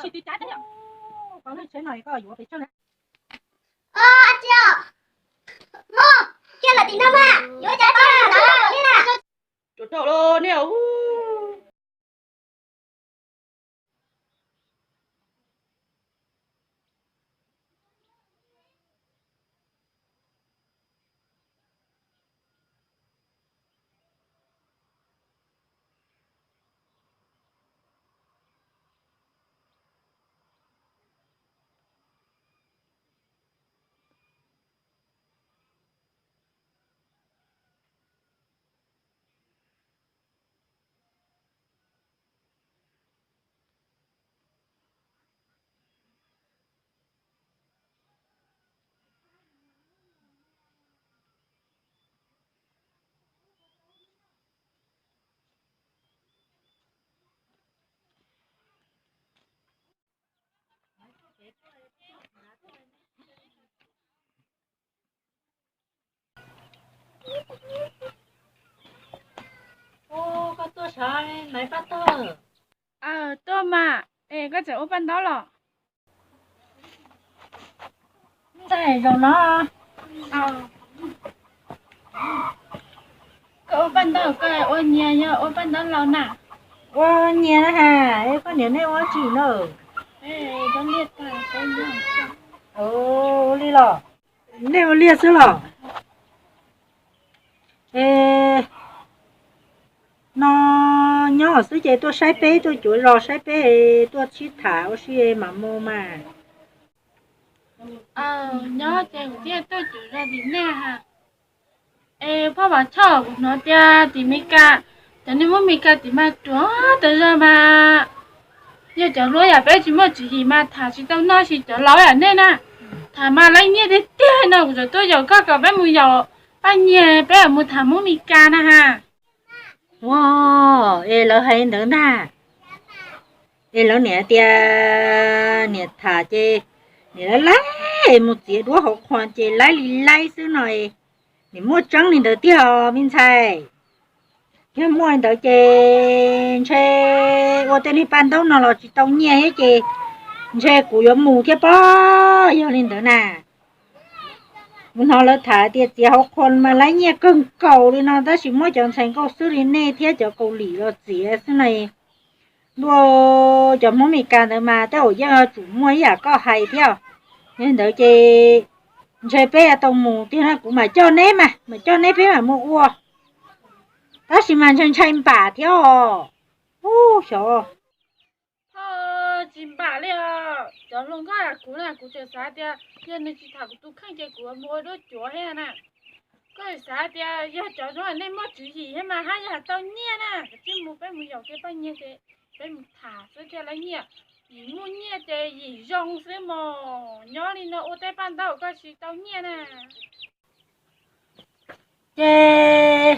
suy tí trái đấy ạ. Còn cái này có ở phía trước này. Anh chưa? Mơ, kia là tí đâu mà? Nhớ trái con là đó, đi nè. Chỗ chỗ đồ nè. Ô, có tôi sai, mấy phát tơ. Tôi mà, có chỗ ô ban đó rồi. Đây rồi nó. Cái ô ban đó, cái ô nhà nhá, ô ban đó lâu nè. Ô, nhà nó hà, có nhiều nơi quá chỉ nữa. Đó liệt cả, cái nhau. Ồ, đi lò. Nếu liệt chứ lò. Nó nhỏ xứ chế tôi sai bế tôi chuối rò sai bế tôi chỉ thảo xí mà mô mà. Nhớ chơi của tia tôi chủ ra thì nè ha.พ่อbảo chờ của nó tia thì mấy cả. Cho nên muốn mấy cả thì mà chúa tới giờ mà. Giờ cháu lối à bé chỉ mà chỉ mà thả chỉ tao nói chỉ cháu nói à nên à. Thả mà lấy nhẹ để tia nào rồi tôi giờ có cả bé mùi giờ. Ba nhẹ bé ở một thả muốn mấy cả nè ha. Wow, lỡ hay nữa nè. Lỡ nè tia nè thả chê. Nè lấy một chiếc đũa học hoàn chê lấy xứ này. Nè mua trắng nè đỡ tia mình xài. Nhưng mua đỡ chê ô tên đi ban đâu nó là chỉ tao nhẹ hết chê. Chê củ yếu mù kia bó yếu lên đỡ nè. Nó là thả tiệt chỉ học con mà lấy nhẹ cưng cầu đi nó ta chỉ mới chọn thành câu xử lý nè thiết cho câu lý rồi gì thế này đua cho mỗi mình cả nữa mà tao giờ chủ mua ya có hay theo nên đỡ chị chơi bé tao mù tiếng nó cũng mà cho nếp mà cho nếp bé mà mua uo ta chỉ mà chân chân bà theo sợ Chim bà liền, cháu luôn có là cú chơi啥的，现在去他都看见过摸到脚下呢，个啥的，要cháu nói nên mất chữ gì hết mà hai giờ tao nhia nè, chứ mua phải mua cái bao nhiêu cái, phải thả cái cái lấy nhia, gì mua nhia cái gì rong thế mà, nhớ đi nó ô tay ban đầu có chỉ tao nhia nè. chê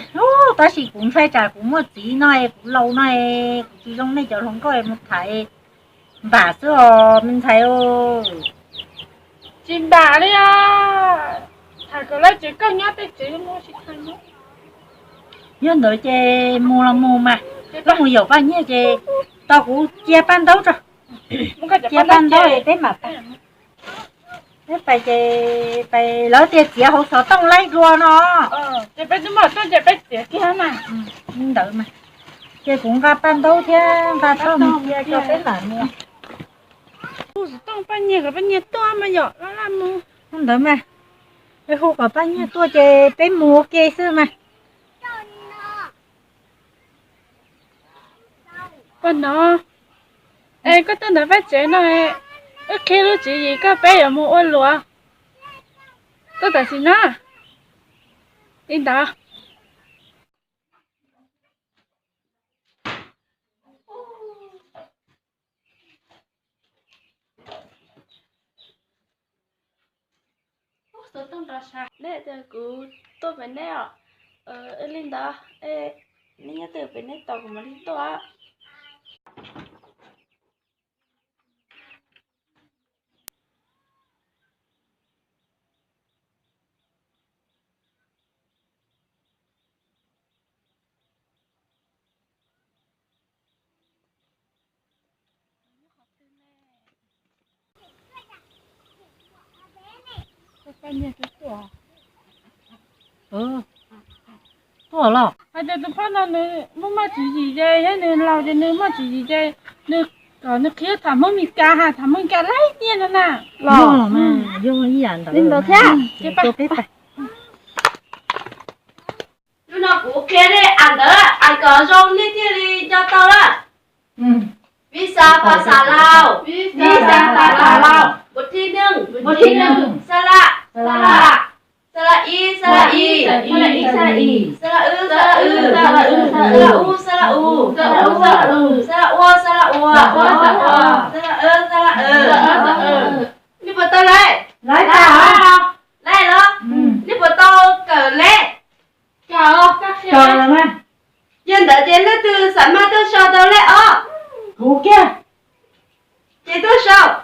ta chỉ cũng phải trả cũng một tí này cũng lâu này chỉ trong này cho không có một thầy bà xưa mình thấy Chim bà đi à, thả cái lấy chữ câu nhớ tới chữ mua chỉ thằng nó. nhưng đợi chê mua là mua mà nó mua nhiều bao nhiêu chê tao cũng chia ban đấu rồi chia ban đấu thì thế mà thế phải chê phải lỡ tiền chia hậu sợ tông lấy rùa nó chê bé đúng rồi tôi chê bé chê kia mà đợi mà chê cũng ra ban đấu thế ra tông chia cho cái là mua tông bao nhiêu to mà nhỏ nó làm mua không đợi mà cái hộp ở bao nhiêu tôi chê bé mua kia xưa mà con nó có tên là bé chế này khi lúc chỉ gì các bé ở mua ôn lúa tôi tại xin nó đi đó tôiต้องรอช้าเด็กจะกูตัวเป็นแน่ลินดานี่จะเป็นแน่ต่อกับมันที่ตัว半夜就做。多了。还在这看到你，我嘛自己在，那你老的你嘛自己在，你搞那去他们米家哈，他们家来点的呢。用了嘛，用一样的。领导看，去吧。lúc nào cũng kia đấy ăn đó ăn cờ rong đi kia đi cho tao đó visa và xà lao visa và xà lao một thi nương xà la xà la xà la y xà la y xà la y xà la y xà la ư xà la ư xà la ư xà la u xà la u xà la u xà la u xà la ua xà la ua xà la ơ xà la ơ đi vào tao lại lại đó đi vào tao cờ lệ Trời là mà. dân đã đến là từ sáng mai tôi sao đâu lại Hú kia. chị tôi sao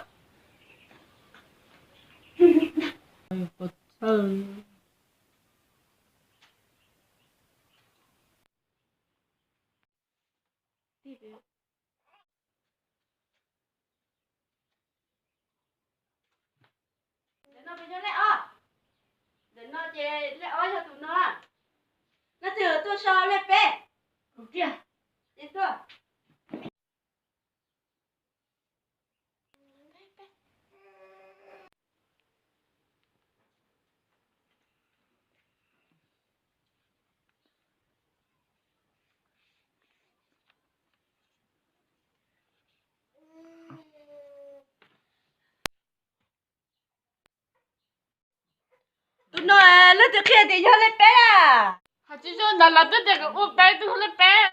để nó bây giờ lại để nó về lại cho tụi nó từ tôi sao lại bé kia. chị tôi tụi nó nó từ kia thì cho lại bé à Hả chứ cho là tất cả các ô bé tôi lên bé.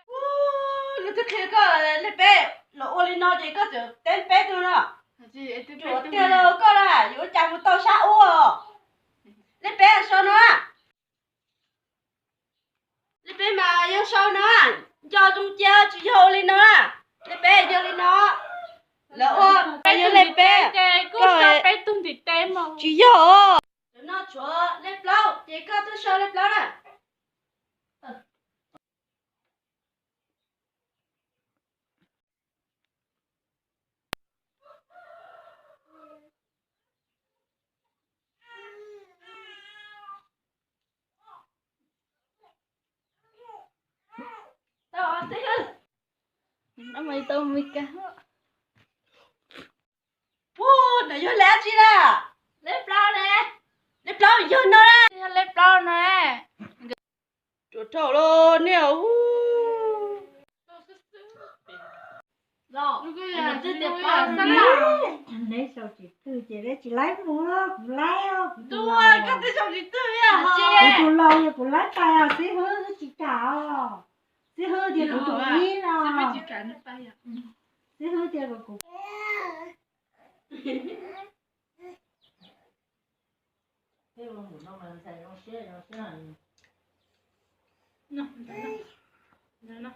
nó từ kia có lại bé nó ô lên nó thì có từ tên bé tụi nó Hả chứ em tôi chỗ kia đâu có là chỗ chàng một tàu xa ô lấy bé ở sau nó lấy bé mà vô sau nó cho trong chơi chỉ vô lên nó lấy bé vô lên nó là ô bé vô lên bé Cô sao bé tung thì tem mà. chỉ vô nó chỗ lấy lâu chỉ có tôi sau lấy lâu nè tao thấy hơn Nó mày tao mày cả. để vô lẽ chi nè lấy lâu nè lấy lâu vô nó nè Lên bao nè. chỗ trâu luôn nè Rồi, mình cứ đẹp bao bao sao nè Lấy sao chị tư chị đấy chị lấy mua cũng lấy không. đúng rồi cái cái trong gì tư à Chị cũng lâu rồi cũng lấy tay à xí hứa chị cào. Xí hứa thì cũng tụi ý sao mày nào. chỉ cả nước tay à? Xí hứa thì cũng Nó, nó.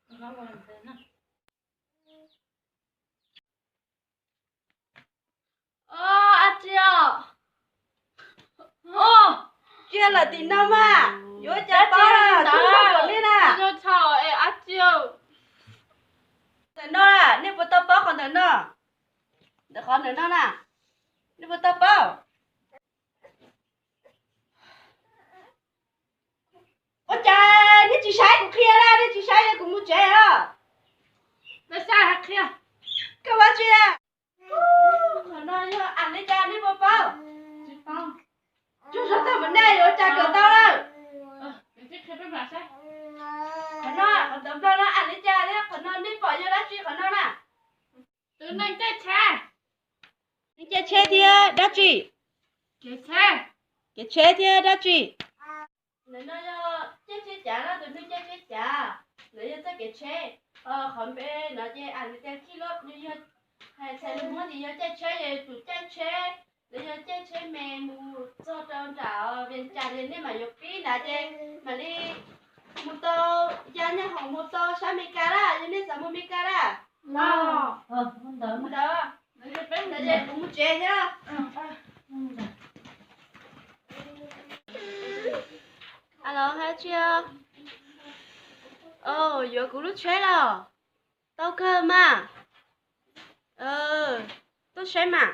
Nó làm thế nào? anh chị ạ kia là tí năm à vô chả to là chúng nó còn đi nè Cho chào ê á chiều. thằng nó là nếu bữa tao bao còn thằng nó được còn thằng nó nè nếu bữa tao bao ôi trời nếu chị sai cũng kia ra nếu chị sai cũng muốn chơi à Nó sai hả kia? các bạn chị à thằng nó nhá ăn đi cha nếu bao Chị bao. chú sao tao vấn đề rồi cha cửa tao đâu Cái chiếc kia bên bà sao? khẩn nó còn tấm đó nó ăn đi cha đấy khẩn nó đi bỏ vô đó chị khẩn nó nè Từ nay chơi cha. đi chơi thì đó chị Chơi cha. cái chơi thì đó chị nên nó chơi chả là tụi nó chơi chả lấy cho cái chơi khẩn bé nó chơi ăn đi chơi khi lớp như hay chơi lúc mới thì chơi tụi chơi lấy cho chơi mè mù cho trâu trảo viên trà đến đây mà dục phí là chơi mà đi mô tô gia nhà hồng mô tô sao mi cá ra cho nên sao mua mi cá ra Lo. không đỡ mà. đó Lấy cái bên là này. chơi cũng chơi nhá alo hai chưa giờ cũng lúc chơi rồi tao cơ mà tôi xem mà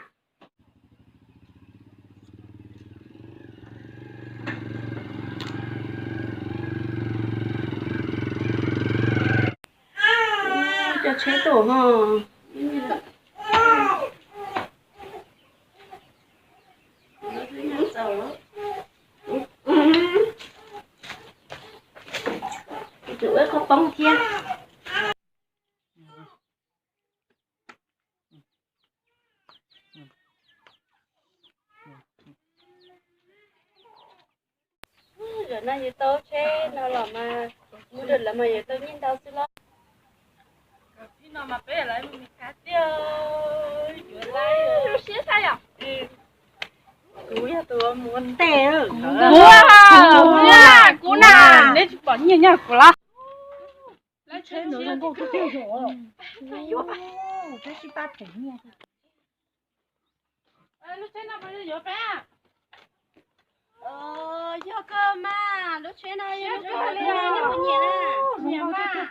cho chế tổ hả tụi ấy có bông kia giờ này giờ tôi chế nó là mà mua được là mà giờ tôi nhìn đâu xin lỗi khi nào mà bé lại mình cá tiêu chuyện lại xía sao vậy cú ya tôi muốn tè rồi cú nào để bỏ nhiều nhá của la lấy thế nữa là cô tiêu rồi thế chỉ ba thỉnh nha lúc thế nào bây giờ bé do cơ mà lúc chế này lúc chế này nó có nhẹ nè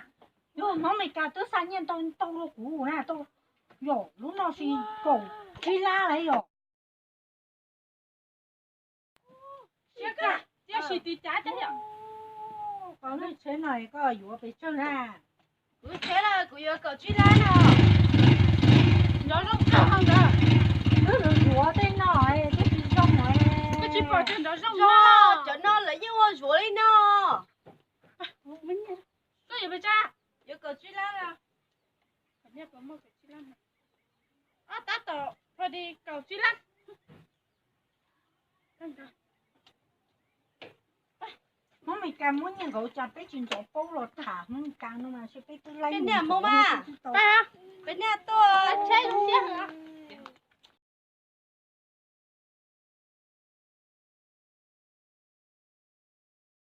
yo nó mày cả tới sáng nhiên tao tao nó cú nè tao yo lúc nào xí cổ xí la lại yo chứ xì tí chả chứ nhở còn cái thế này có yo bị chân ha lúc chế là của yo cậu truy lá nè nó rong không đó cứ được yo tên nồi cái gì xong rồi cái chỉ bỏ trên đó rong nó cho nó lấy những con rùa đi nó có gì vậy cha yo cậu truy lá nè nhớ có một cái chi lăng ta tổ rồi đi cầu chi lăng nó mày cả muốn nhà cậu chặt cái chuyện chỗ bố rồi thả không càng nó mà sẽ cái lấy bên nhà mô mà ba bên nhà tôi chơi không chơi hả